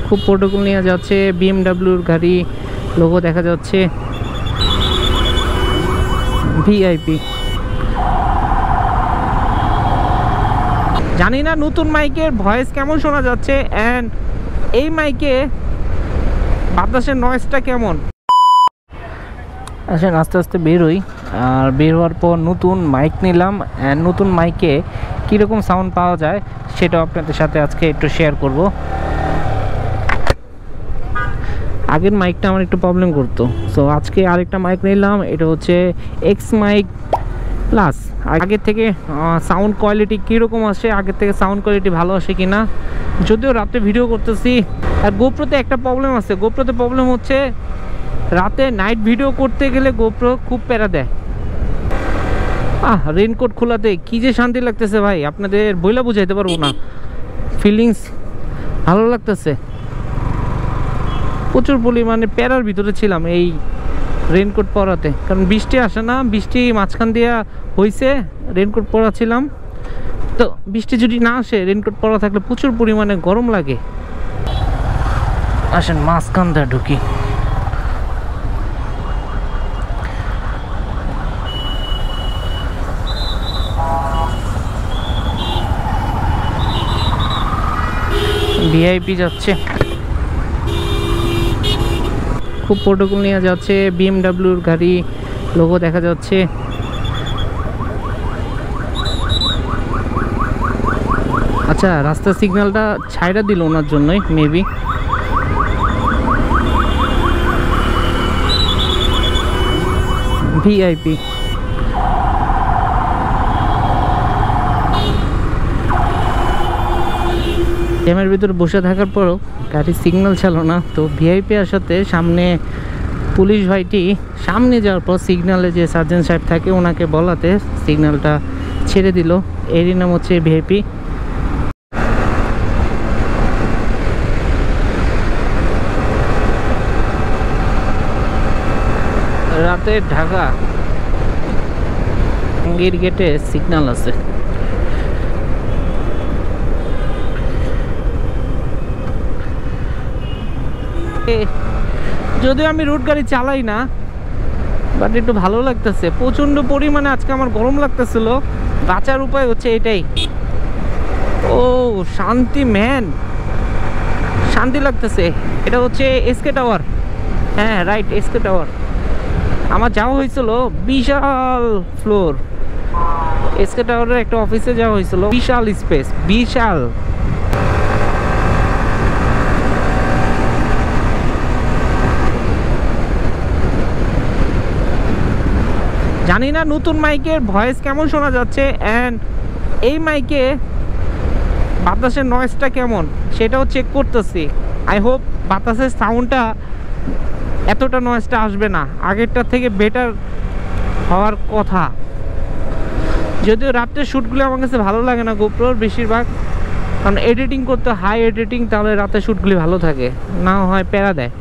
খুব প্রোটোকল নিয়ে যাচ্ছে। বিএমডব্লিউর গাড়ি লোগো দেখা যাচ্ছে, ভিআইপি। জানি না নতুন মাইকের ভয়েস কেমন শোনা যাচ্ছে, অ্যান্ড এই মাইকে বাতাসের নয়েজটা কেমন। আসেন আস্তে আস্তে বেরোই। আর বের হওয়ার পর নতুন মাইক নিলাম, অ্যান্ড নতুন মাইকে কীরকম সাউন্ড পাওয়া যায় সেটাও আপনাদের সাথে আজকে একটু শেয়ার করব। আগের মাইকটা আমার একটু প্রবলেম করতো, সো আজকে আরেকটা মাইক নিলাম। এটা হচ্ছে এক্স মাইক প্লাস। আগের থেকে সাউন্ড কোয়ালিটি কীরকম আসে, আগের থেকে সাউন্ড কোয়ালিটি ভালো আসে কি না, যদিও রাতে ভিডিও করতেছি। আর গোপ্রোতে একটা প্রবলেম আছে, গোপ্রোতে প্রবলেম হচ্ছে রাতে নাইট ভিডিও করতে গেলে গোপ্রো খুব প্যারা দেয়। রেনকোট খোলাতে কী যে শান্তি লাগতেছে ভাই, আপনাদের বইলা বুঝাইতে পারবো না। ফিলিংস ভালো লাগতেছে। প্রচুর পরিমাণে প্যারার ভিতরে ছিলাম এই রেনকোট পরাতে, কারণ বৃষ্টি আসে না। বৃষ্টি মাঝখান দিয়া হয়েছে, রেনকোট পরা ছিলাম। তো বৃষ্টি যদি না আসে, রেনকোট পরা থাকলে প্রচুর পরিমাণে গরম লাগে। আসেন মাঝখান দিয়ে ঢুকি। ভিআইপি যাচ্ছে, খুব প্রোটোকল নিয়ে যাচ্ছে। বিএমডব্লিউর গাড়ি লোগো দেখা যাচ্ছে। আচ্ছা, রাস্তার সিগন্যালটা ছাইড়া দিল ওনার জন্যই মেবি। ভিআইপি জ্যামের ভিতরে বসে থাকার পরও গাড়ির সিগন্যাল ছিল না, তো ভিআইপি আসাতে সামনে পুলিশ ভাইটি সামনে যাওয়ার পর সিগন্যালে যে সার্জেন্ট সাহেব থাকে ওনাকে বলাতে সিগন্যালটা ছেড়ে দিল। এরই নাম হচ্ছে ভিআইপি। রাতে ঢাকা টাঙ্গীর গেটে সিগন্যাল আছে। যদিও আমি রুট গাড়ি চালাই না, বাট একটু ভালো লাগতেছে। প্রচন্ড পরিমাণে আজকে আমার গরম লাগতেছিল, বাঁচার উপায় হচ্ছে এটাই। ও শান্তি ম্যান, শান্তি লাগতেছে। এটা হচ্ছে এসকে টাওয়ার। হ্যাঁ রাইট, এসকে টাওয়ার। আমার যাওয়া হয়েছিল, বিশাল ফ্লোর। এসকে টাওয়ারের একটা অফিসে যাওয়া হয়েছিল, বিশাল স্পেস, বিশাল। জানি না নতুন মাইকের ভয়েস কেমন শোনা যাচ্ছে, অ্যান্ড এই মাইকে বাতাসের নয়েজটা কেমন সেটাও চেক করতেছি। আই হোপ বাতাসের সাউন্ডটা এতটা নয়েজটা আসবে না, আগেরটার থেকে বেটার হওয়ার কথা। যদিও রাত্রের শ্যুটগুলো আমার কাছে ভালো লাগে না গোপ্রোর বেশিরভাগ, কারণ এডিটিং করতে হাই এডিটিং, তাহলে রাতের শ্যুটগুলি ভালো থাকে, না হয় প্যারা দেয়।